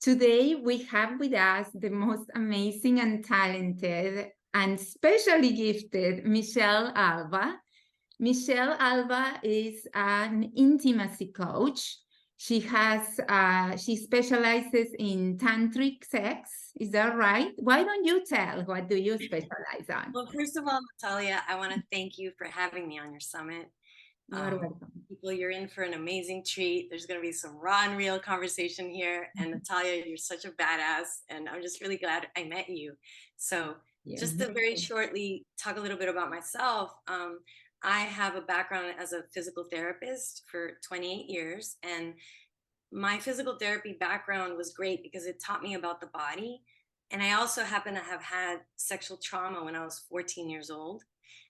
Today, we have with us the most amazing and talented and specially gifted Michelle Alva. Michelle Alva is an intimacy coach. She specializes in tantric sex. Is that right? Why don't you tell? What do you specialize on? Well, first of all, Natalia, I want to thank you for having me on your summit. You're welcome. People, you're in for an amazing treat. There's going to be some raw and real conversation here. And Natalia, you're such a badass. And I'm just really glad I met you. So just to very shortly talk a little bit about myself, I have a background as a physical therapist for 28 years. And my physical therapy background was great because it taught me about the body. And I also happen to have had sexual trauma when I was 14 years old.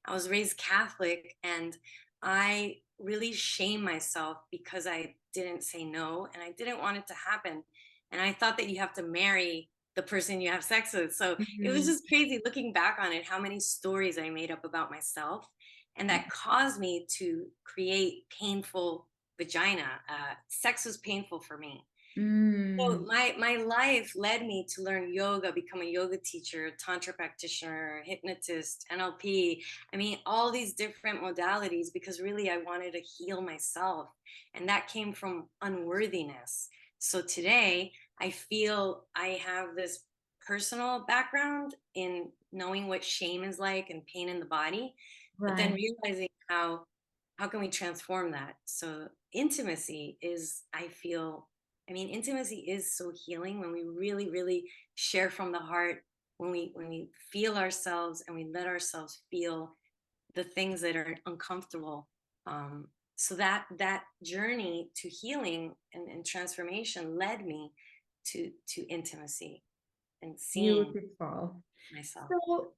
I was raised Catholic, and I really shame myself because I didn't say no and I didn't want it to happen. And I thought that you have to marry the person you have sex with. So it was just crazy looking back on it, how many stories I made up about myself. And that caused me to create painful vagina. Sex was painful for me. So my life led me to learn yoga, become a yoga teacher, Tantra practitioner, hypnotist, NLP. I mean, all these different modalities because really I wanted to heal myself. And that came from unworthiness. So today I feel I have this personal background in knowing what shame is like and pain in the body, but then realizing how can we transform that? So intimacy is, intimacy is so healing when we really, really share from the heart, when we feel ourselves and we let ourselves feel the things that are uncomfortable. So that journey to healing and transformation led me to intimacy and seeing Beautiful. myself. So,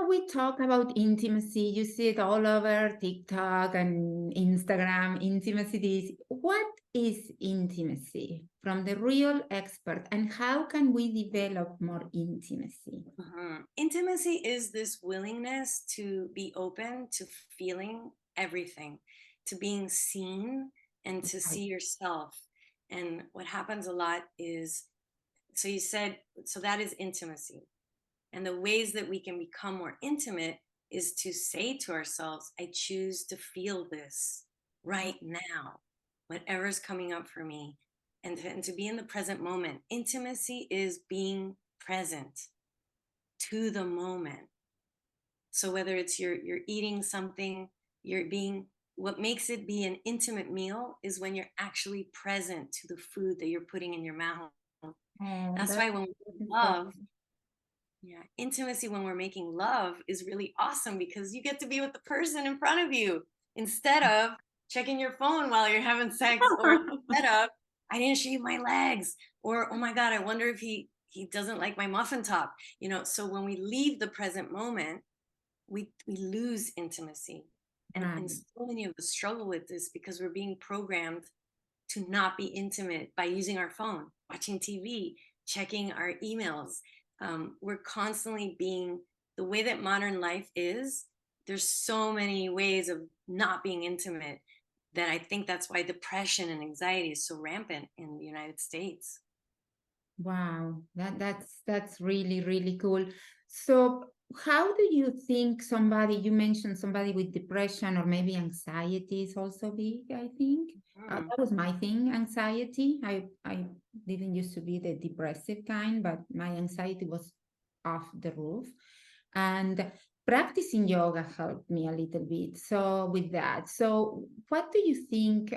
we talk about intimacy. You see it all over TikTok and Instagram. Intimacy is what is intimacy from the real expert, and how can we develop more intimacy? Intimacy is this willingness to be open to feeling everything, to being seen and to see yourself. And what happens a lot is, so that is intimacy. And the ways that we can become more intimate is to say to ourselves, I choose to feel this right now, whatever's coming up for me, and to be in the present moment. Intimacy is being present to the moment. So whether it's you're eating something, what makes it be an intimate meal is when you're actually present to the food that you're putting in your mouth. That's why when we love, intimacy when we're making love is really awesome because you get to be with the person in front of you instead of checking your phone while you're having sex, or instead of I didn't shave my legs, or oh my God, I wonder if he doesn't like my muffin top. So when we leave the present moment, we lose intimacy. And so many of us struggle with this because we're being programmed to not be intimate by using our phone, watching TV, checking our emails. We're constantly the way that modern life is, there's so many ways of not being intimate that I think that's why depression and anxiety is so rampant in the United States. Wow, that's really, really cool. So how do you think you mentioned somebody with depression or maybe anxiety is also big, I think. That was my thing, anxiety. I didn't used to be the depressive kind, but my anxiety was off the roof. And practicing yoga helped me a little bit. So with that, so what do you think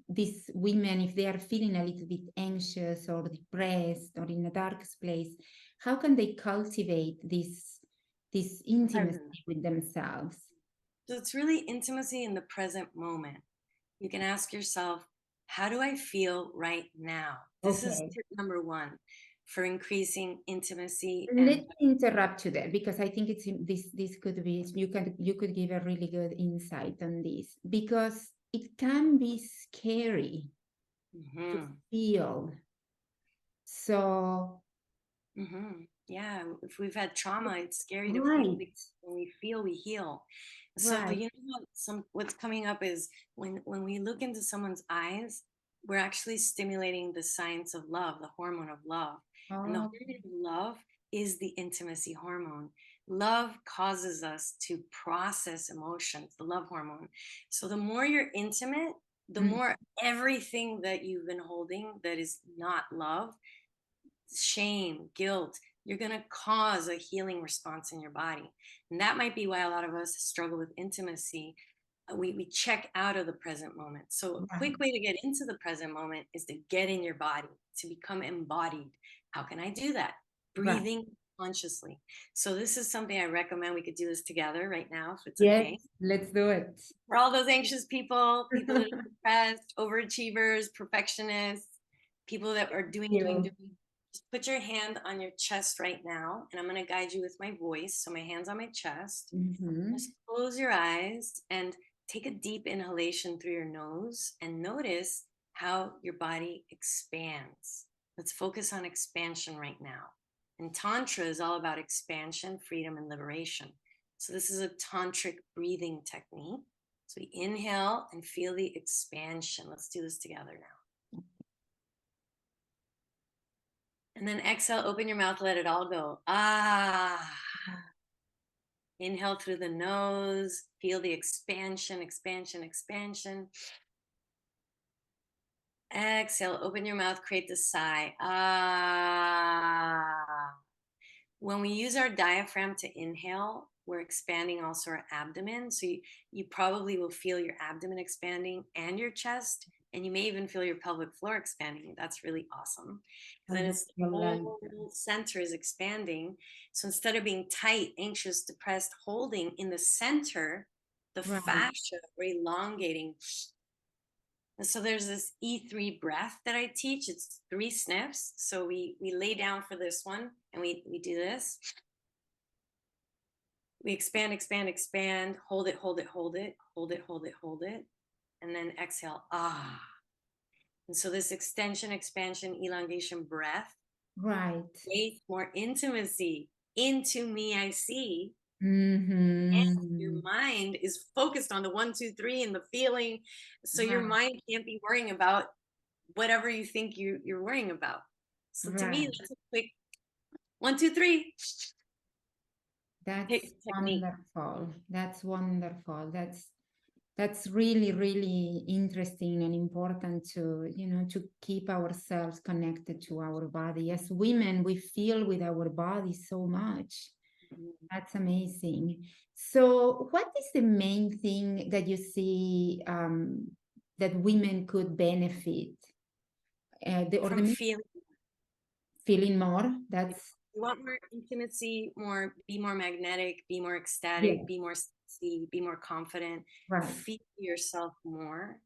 these women, if they are feeling a little bit anxious or depressed or in a dark place, how can they cultivate this intimacy with themselves? So it's really intimacy in the present moment. You can ask yourself, how do I feel right now? This is tip number one for increasing intimacy. Let me interrupt you there because I think this could be you could give a really good insight on this because it can be scary to feel. So yeah, if we've had trauma, it's scary to feel. When we feel, we heal. So what's coming up is when we look into someone's eyes, we're actually stimulating the science of love, the hormone of love. And the Oh, hormone of love is the intimacy hormone. Love causes us to process emotions, the love hormone. So the more you're intimate, the mm, more everything that you've been holding that is not love, shame, guilt, you're going to cause a healing response in your body. And that might be why a lot of us struggle with intimacy. We check out of the present moment. So a right, quick way to get into the present moment is to get in your body, to become embodied. How can I do that? right. Breathing consciously. So this is something I recommend we could do this together right now, if it's Yes, okay. let's do it. For all those anxious people, people that are depressed, overachievers, perfectionists, people that are doing, You. just put your hand on your chest right now, and I'm going to guide you with my voice. So my hand's on my chest. Mhm. Just close your eyes and take a deep inhalation through your nose and notice how your body expands. Let's focus on expansion right now. And Tantra is all about expansion, freedom, and liberation. So this is a tantric breathing technique. So we inhale and feel the expansion. Let's do this together now. And then exhale, open your mouth, let it all go. Ah. Inhale through the nose, feel the expansion, expansion, expansion. Exhale, open your mouth, create the sigh. Ah. When we use our diaphragm to inhale, we're expanding also our abdomen. So you probably will feel your abdomen expanding and your chest, and you may even feel your pelvic floor expanding. That's really awesome. I Then just it's the feel like whole center is expanding. So instead of being tight, anxious, depressed, holding in the center, the right, fascia, we're elongating. And so there's this E3 breath that I teach. It's 3 sniffs. So we lay down for this one and we do this. We expand, expand, expand, hold it, hold it, hold it, hold it, hold it, hold it. And then exhale. Ah. And so this extension, expansion, elongation breath right. creates more intimacy. Into me, I see. And your Mm-hmm. mind is focused on the 1, 2, 3 and the feeling. So your Right, mind can't be worrying about whatever you think you're worrying about. So to me, right. that's a quick 1, 2, 3 That's hit technique. wonderful. That's wonderful. That's really, really interesting and important to, to keep ourselves connected to our body. As women, we feel with our body so much. That's amazing. So, what is the main thing that you see that women could benefit? Or the From feeling. feeling more? That's You want more intimacy, be more magnetic, be more yeah, ecstatic, be more sexy, be more confident, right, feel yourself more.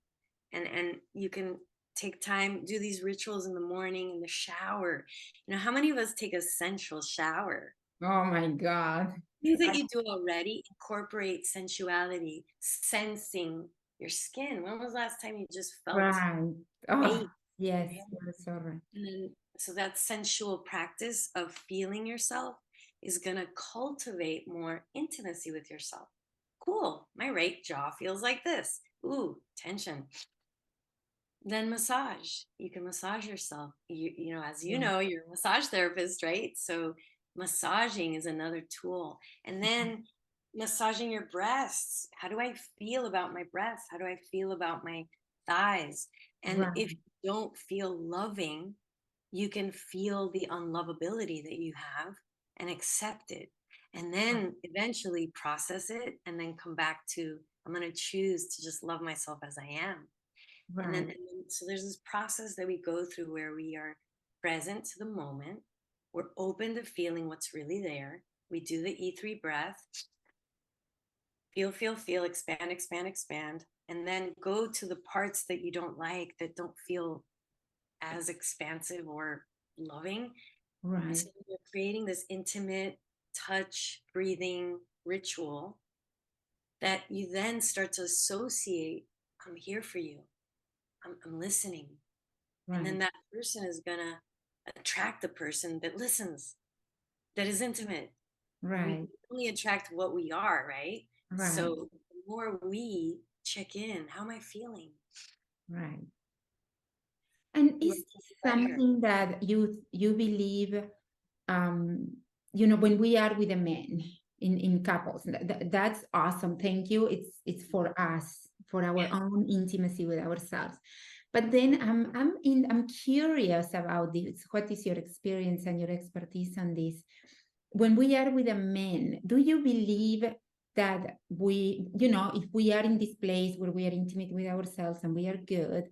And you can take time, do these rituals in the morning, in the shower. How many of us take a sensual shower? oh my God. Things that you do already incorporate sensuality, sensing your skin. When was the last time you just felt Right. Oh, great? yes, you're so right. And then, so that sensual practice of feeling yourself is going to cultivate more intimacy with yourself. Cool. My right jaw feels like this. Ooh, tension. Then massage. You can massage yourself. As you Yeah. know, you're a massage therapist, right? So massaging is another tool. And then massaging your breasts. How do I feel about my breasts? How do I feel about my thighs? And Right, if you don't feel loving, you can feel the unlovability that you have and accept it. And right, then eventually process it and then come back to, I'm going to choose to just love myself as I am. right, So there's this process that we go through where we are present to the moment. We're open to feeling what's really there. We do the E3 breath, feel, expand, expand, expand, and then go to the parts that you don't like, that don't feel as expansive or loving. right, So we're creating this intimate touch, breathing ritual that you then start to associate. I'm here for you. I'm listening. And right, then that person is going to attract the person that listens, that is intimate. We right, only attract what we are, right? right, So the more we check in, how am I feeling? right. And is this something that you believe, when we are with a man in couples, that's awesome. Thank you. It's for us, for our own intimacy with ourselves. But then I'm curious about this. What is your experience and your expertise on this? When we are with a man, do you believe that we, if we are in this place where we are intimate with ourselves and we are good,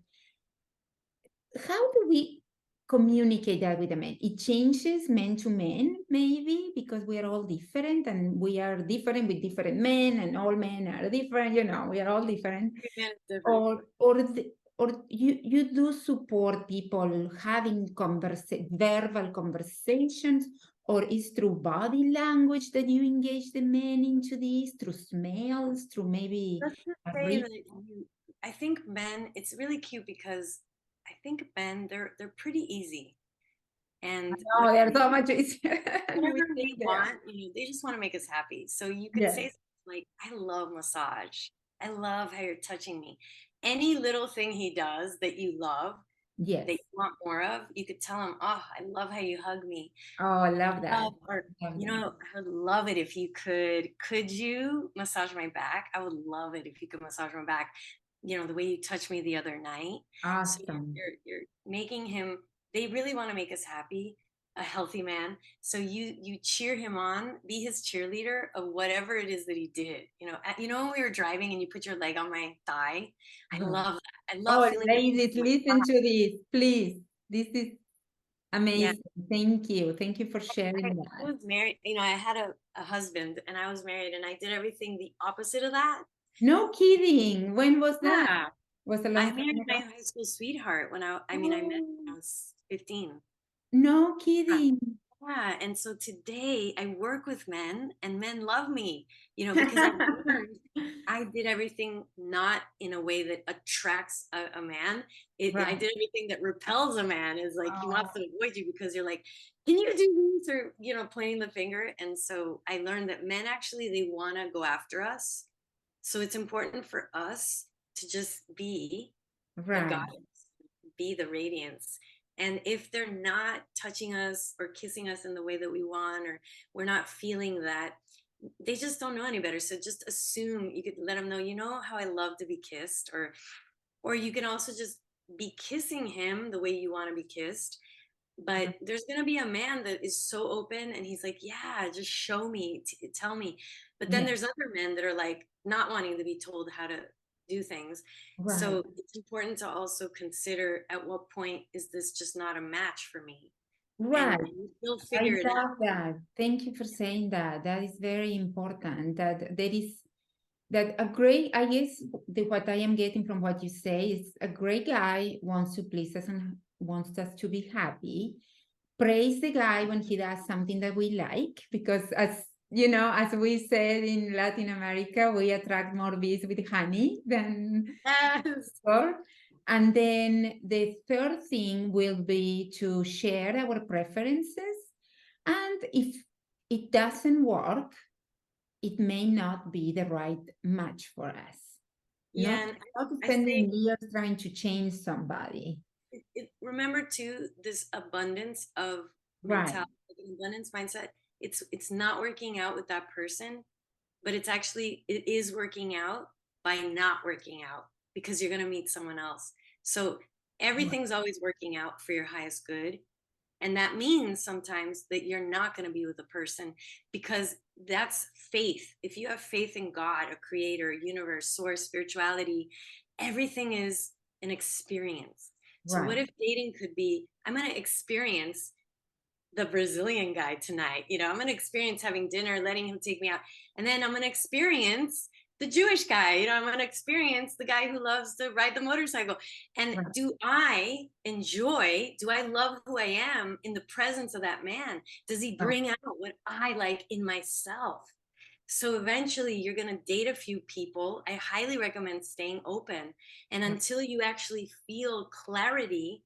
how do we communicate that with the men? It changes men to men, maybe, because we are all different and we are different with different men, and all men are different, we are all different. Or you do support people having verbal conversations, or is through body language that you engage the men into this, through smells, through maybe I think men, it's really cute because I think men, they're pretty easy. And they're so much easier. Whatever we want, they just want to make us happy. So you could say something like, I love massage. I love how you're touching me. Any little thing he does that you love, that you want more of, you could tell him, oh, I love how you hug me. Oh, I love that. Or, I would love it if you could you massage my back? I would love it if you could massage my back. The way you touched me the other night. Awesome. So you're making him, they really want to make us happy, a healthy man. So you cheer him on, be his cheerleader of whatever it is that he did. When we were driving and you put your leg on my thigh, I love that. I love feeling. Ladies, listen to this, please. This is amazing. Thank you. Thank you for sharing that. I was married, I had a husband and I was married and I did everything the opposite of that. No kidding. When was that? Was a long I married my high school sweetheart when I met when I was 15. No kidding. Yeah. And so today I work with men and men love me, because I did everything not in a way that attracts a man. I did everything that repels a man. Is like he wants to avoid you because you're like, can you do this? Or, pointing the finger. And so I learned that men actually, they want to go after us. So it's important for us to just be the goddess, be the radiance. And if they're not touching us or kissing us in the way that we want, or we're not feeling that, they just don't know any better. So just assume, you could let them know, how I love to be kissed, or you can also just be kissing him the way you want to be kissed. But there's going to be a man that is so open and he's like, yeah, just show me, tell me. But then there's other men that are like not wanting to be told how to do things. So it's important to also consider, at what point is this just not a match for me? Right. You'll figure it out. That. Thank you for saying that. That is very important. That there is that a great, I guess what I am getting from what you say is a great guy wants to please us and wants us to be happy. Praise the guy when he does something that we like, because as we said in Latin America, we attract more bees with honey than before. And then the third thing will be to share our preferences. And if it doesn't work, it may not be the right match for us. Not spending years trying to change somebody. Remember too, this abundance of mentality, abundance mindset. It's not working out with that person, but it is working out by not working out, because you're going to meet someone else. So everything's always working out for your highest good. And that means sometimes that you're not going to be with a person, because that's faith. If you have faith in God, a creator, universe, source, spirituality, everything is an experience. So what if dating could be, I'm going to experience the Brazilian guy tonight. I'm going to experience having dinner, letting him take me out. And then I'm going to experience the Jewish guy. I'm going to experience the guy who loves to ride the motorcycle. And do I love who I am in the presence of that man? Does he bring out what I like in myself? So eventually you're going to date a few people. I highly recommend staying open. And until you actually feel clarity,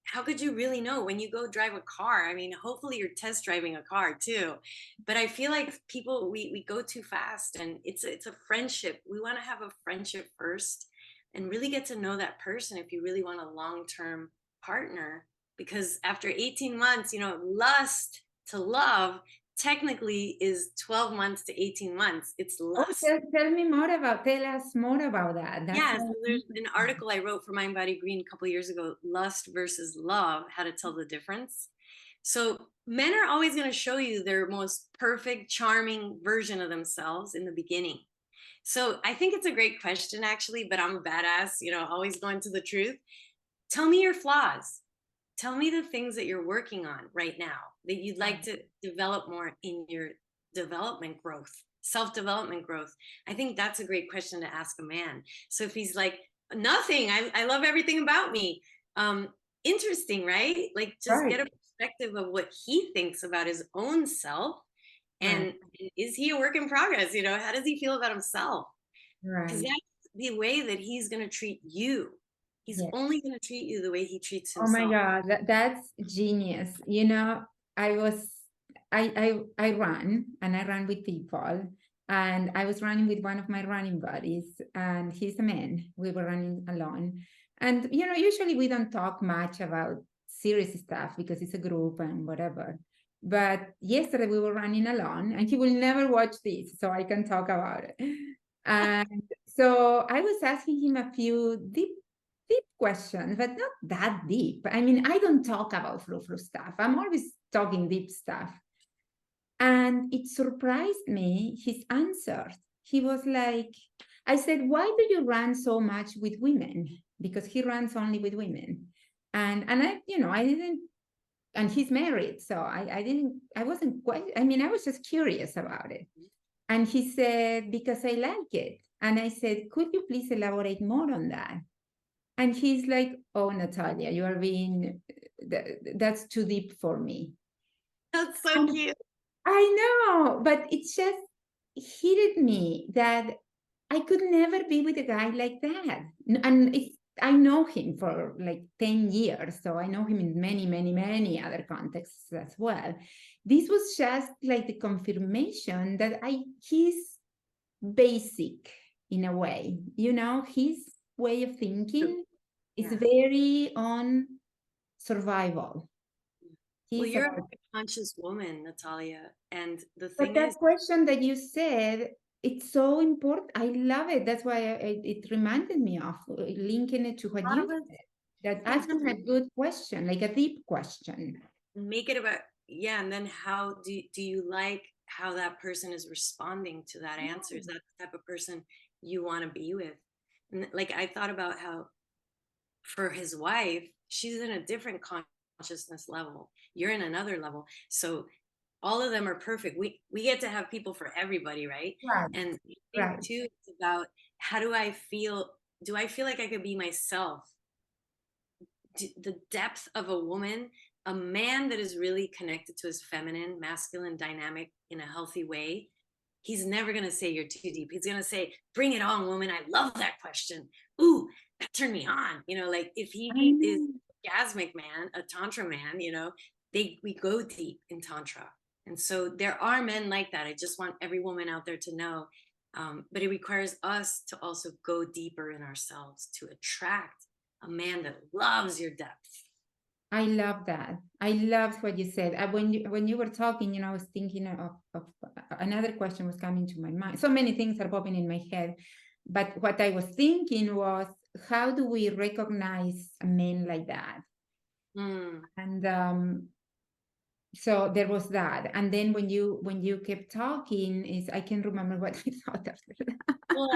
how could you really know? When you go drive a car, I mean, hopefully you're test driving a car too. But I feel like people, we go too fast, and it's a friendship. We want to have a friendship first and really get to know that person if you really want a long-term partner, because after 18 months, lust to love technically is 12 months to 18 months. It's Oh, lust. tell us more about that. Yeah, so there's an article I wrote for Mind Body Green a couple of years ago, Lust versus Love, how to tell the difference. So men are always going to show you their most perfect, charming version of themselves in the beginning. So I think it's a great question, actually, but I'm a badass, always going to the truth. Tell me your flaws. Tell me the things that you're working on right now that you'd like to develop more in your development growth, self-development growth. I think that's a great question to ask a man. So if he's like, nothing, I love everything about me. Interesting, right? Like just get a perspective of what he thinks about his own self. And is he a work in progress? How does he feel about himself? Because that's the way that he's going to treat you. He's only going to treat you the way he treats himself. Oh my God, that's genius. I run, and I run with people, and I was running with one of my running buddies, and he's a man. We were running alone. And, usually we don't talk much about serious stuff because it's a group and whatever. But yesterday we were running alone, and he will never watch this, so I can talk about it. And so I was asking him a few deep questions, but not that deep. I mean, I don't talk about flu stuff. I'm always talking deep stuff. And it surprised me, his answers. He was like, I said, why do you run so much with women? Because he runs only with women. And I didn't, and he's married. So I wasn't quite, I was just curious about it. And he said, because I like it. And I said, could you please elaborate more on that? And he's like, oh, Natalia, you are that's too deep for me. That's so cute. I know, but it just hit me that I could never be with a guy like that. And I know him for like 10 years, so I know him in many, many, many other contexts as well. This was just like the confirmation that he's basic in a way, his way of thinking is very on survival. Well, you're a conscious woman, Natalia, and the thing but that question that you said, it's so important. I love it. That's why it reminded me of linking it to what you said. That asking a good question, like a deep question. Make it about, and then how do you like how that person is responding to that answer? Is that the type of person you want to be with? And like I thought about how for his wife, she's in a different consciousness level. You're in another level. So all of them are perfect. We get to have people for everybody, right? And I think too, it's about how do I feel? Do I feel like I could be myself? The depth of a woman, a man that is really connected to his feminine, masculine dynamic in a healthy way, he's never going to say you're too deep. He's going to say, bring it on, woman. I love that question. Ooh, that turned me on. Like if he is a orgasmic man, a Tantra man, we go deep in Tantra. And so there are men like that. I just want every woman out there to know. But it requires us to also go deeper in ourselves to attract a man that loves your depth. I love that. I loved what you said. When you were talking, I was thinking of another question was coming to my mind. So many things are popping in my head. But what I was thinking was, how do we recognize a man like that? And so there was that. And then when you kept talking, I can't remember what I thought after that. Well,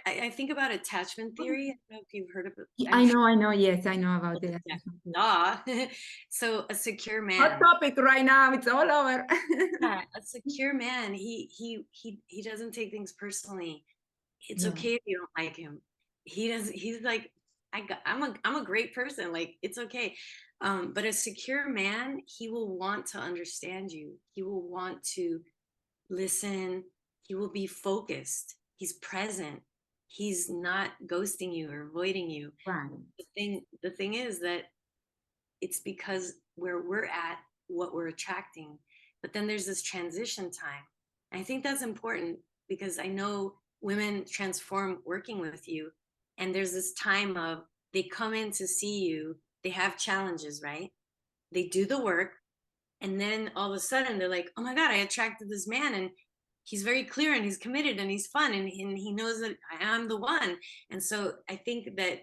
I think about attachment theory. I don't know if you've heard of it. I know. Yes, I know about it. So a secure man. Hot topic right now. It's all over. Yeah, a secure man. He doesn't take things personally. It's okay if you don't like him. He's like, I'm a great person. Like it's okay. But a secure man, he will want to understand you. He will want to listen. He will be focused. He's present. He's not ghosting you or avoiding you. Right. The thing is that it's because where we're at, what we're attracting. But then there's this transition time. And I think that's important because I know women transform working with you. And there's this time of they come in to see you, they have challenges, right? They do the work, and then all of a sudden they're like, oh my God, I attracted this man, and he's very clear and he's committed and he's fun, and he knows that I am the one. And so I think that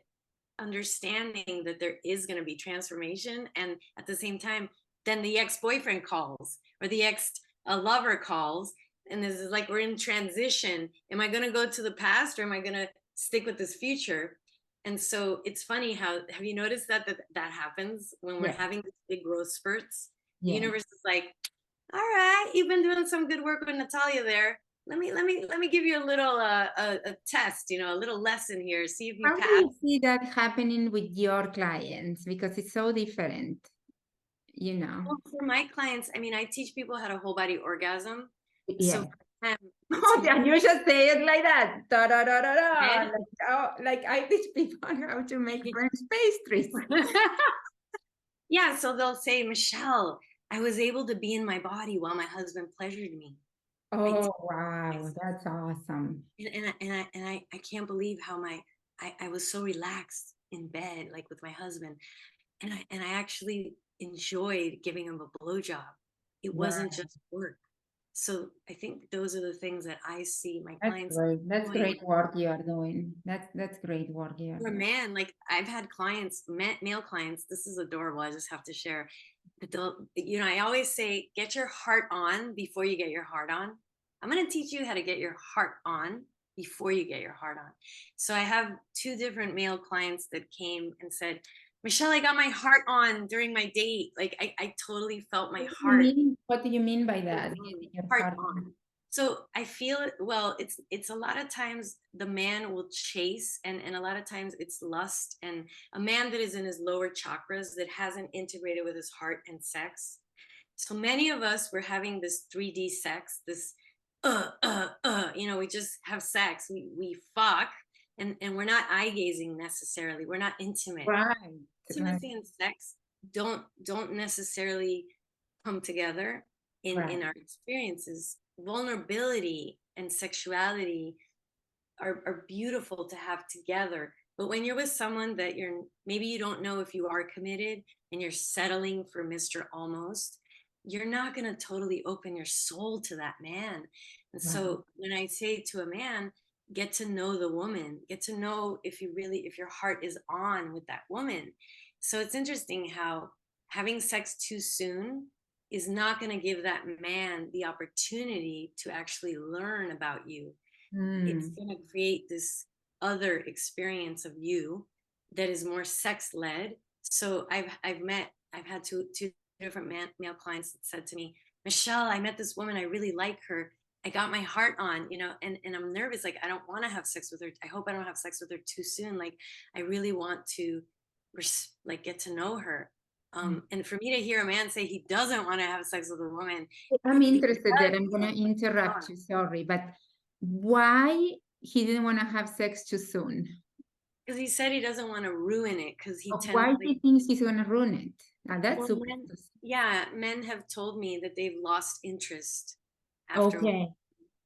understanding that there is going to be transformation, and at the same time, then the ex-boyfriend calls, or the ex-lover calls, and this is like, we're in transition. Am I going to go to the past, or am I going to stick with this future? And so it's funny how, have you noticed that happens when we're having these big growth spurts? The universe is like, all right, you've been doing some good work with Natalia there. Let me give you a little a test, you know, a little lesson here. See if you How pass. do you see that happening with your clients? Because it's so different, you know. Well, for my clients, I mean, I teach people how to whole body orgasm. Yeah. So for them, Oh, yeah, you just say it like that. Da, da, da, da, da. Yeah. Like, oh, like I teach people how to make French pastries. Yeah, so they'll say, Michelle, I was able to be in my body while my husband pleasured me. Oh, wow, that's awesome. And I can't believe how I was so relaxed in bed, like with my husband, and I actually enjoyed giving him a blowjob. It wasn't just work. So I think those are the things that I see my clients. That's great work you are doing. That's great work you are For a doing. man, like I've had clients, male clients, this is adorable, I just have to share. But they'll, you know, I always say, get your heart on before you get your heart on. I'm going to teach you how to get your heart on before you get your heart on. So I have 2 different male clients that came and said, Michelle, I got my heart on during my date. Like I totally felt my heart. What do you mean by that? Your Heart on. So I feel it. Well, it's a lot of times the man will chase, and a lot of times it's lust, and a man that is in his lower chakras that hasn't integrated with his heart and sex. So many of us were having this 3D sex, this you know, we just have sex, we fuck, and we're not eye gazing necessarily. We're not intimate. Right. Intimacy and sex don't necessarily come together in our experiences. Vulnerability and sexuality are beautiful to have together, but when you're with someone that maybe you don't know if you are committed and you're settling for Mr. Almost, you're not going to totally open your soul to that man. And so when I say to a man, get to know the woman, get to know if your heart is on with that woman. So it's interesting how having sex too soon is not going to give that man the opportunity to actually learn about you. It's going to create this other experience of you that is more sex led. So I've had two different male clients that said to me, Michelle, I met this woman, I really like her, I got my heart on, you know, and I'm nervous, like I don't want to have sex with her, I hope I don't have sex with her too soon, like I really want to like get to know her. And for me to hear a man say he doesn't want to have sex with a woman, I'm interested there. I'm going to interrupt you, sorry, but why he didn't want to have sex too soon? Because he said he doesn't want to ruin it, because he tends why he thinks he's going to ruin it? Now that's super interesting. Men have told me that they've lost interest after. Okay.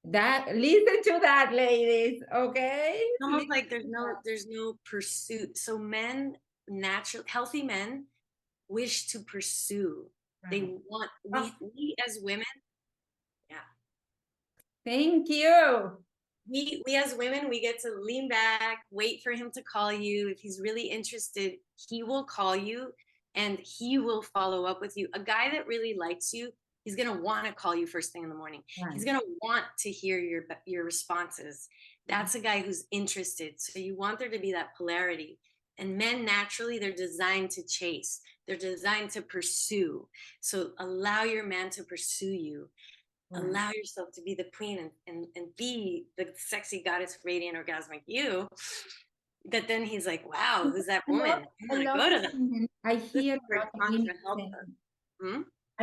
Listen to that, ladies. Okay. It's almost like there's no pursuit. So healthy men wish to pursue. They want, we as women. Yeah. Thank you. We as women, we get to lean back, wait for him to call you. If he's really interested, he will call you and he will follow up with you. A guy that really likes you, he's going to want to call you first thing in the morning. Right. He's going to want to hear your responses. That's a guy who's interested. So you want there to be that polarity. And men, naturally, they're designed to chase. They're designed to pursue. So allow your man to pursue you. Right. Allow yourself to be the queen and be the sexy goddess, radiant, orgasmic you. That then he's like, wow, who's that woman? I'm going to go to them. I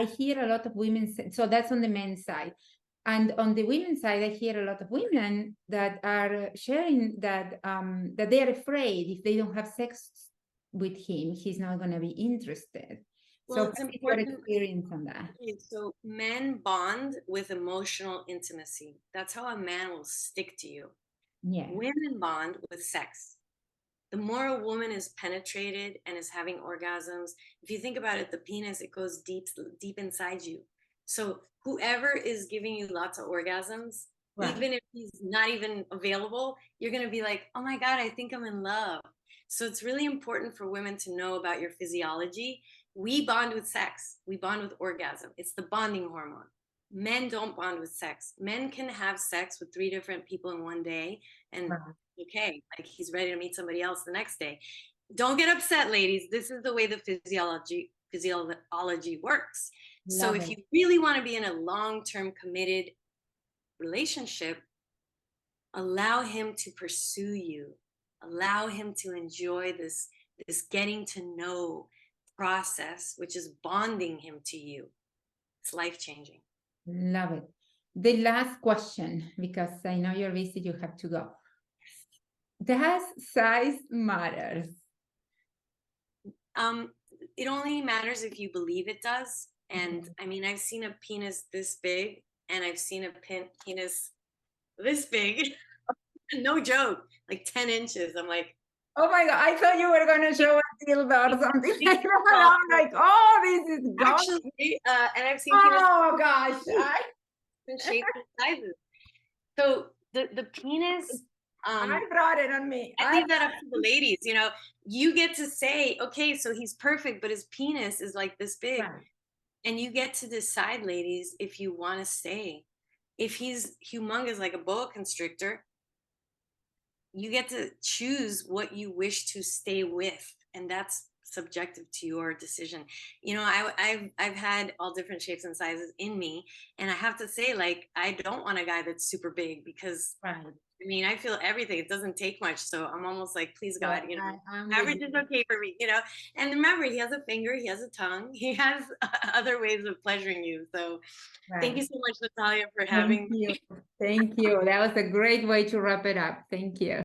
hear a lot of women say, so that's on the men's side. And on the women's side, I hear a lot of women that are sharing that that they are afraid if they don't have sex with him, he's not going to be interested. Well, so it's important. Your experience on that. Okay, so men bond with emotional intimacy. That's how a man will stick to you. Yeah. Women bond with sex. The more a woman is penetrated and is having orgasms, if you think about it, the penis, it goes deep, deep inside you. So whoever is giving you lots of orgasms, Right. even if he's not even available, you're going to be like, oh my God, I think I'm in love. So it's really important for women to know about your physiology. We bond with sex. We bond with orgasm. It's the bonding hormone. Men don't bond with sex. Men can have sex with 3 different people in one day and Right. okay, like he's ready to meet somebody else the next day. Don't get upset, ladies. This is the way the physiology works. So Love if it. you really want to be in a long-term committed relationship, allow him to pursue you. Allow him to enjoy this getting to know process, which is bonding him to you. It's life-changing. Love it. The last question, because I know you're busy, you have to go. Does size matters? It only matters if you believe it does. And I mean, I've seen a penis this big and I've seen a penis this big. No joke, like 10 inches. I'm like, oh my God, I thought you were going to show a dildo or something like that. I'm like, oh, this is gone. Actually, and I've seen oh gosh, different shapes and sizes. So the penis, I brought it on me. I leave that up to the ladies. You know, you get to say, okay, so he's perfect, but his penis is like this big. Right. And you get to decide, ladies, if you want to stay. If he's humongous like a boa constrictor, you get to choose what you wish to stay with. And that's subjective to your decision. You know, I've had all different shapes and sizes in me. And I have to say, like, I don't want a guy that's super big because Right. I mean, I feel everything. It doesn't take much. So I'm almost like, please God, Yeah, you know, I'm average is okay for me, you know. And remember, he has a finger, he has a tongue, he has other ways of pleasuring you. So thank you so much, Natalia, for having me. Thank you. That was a great way to wrap it up. Thank you.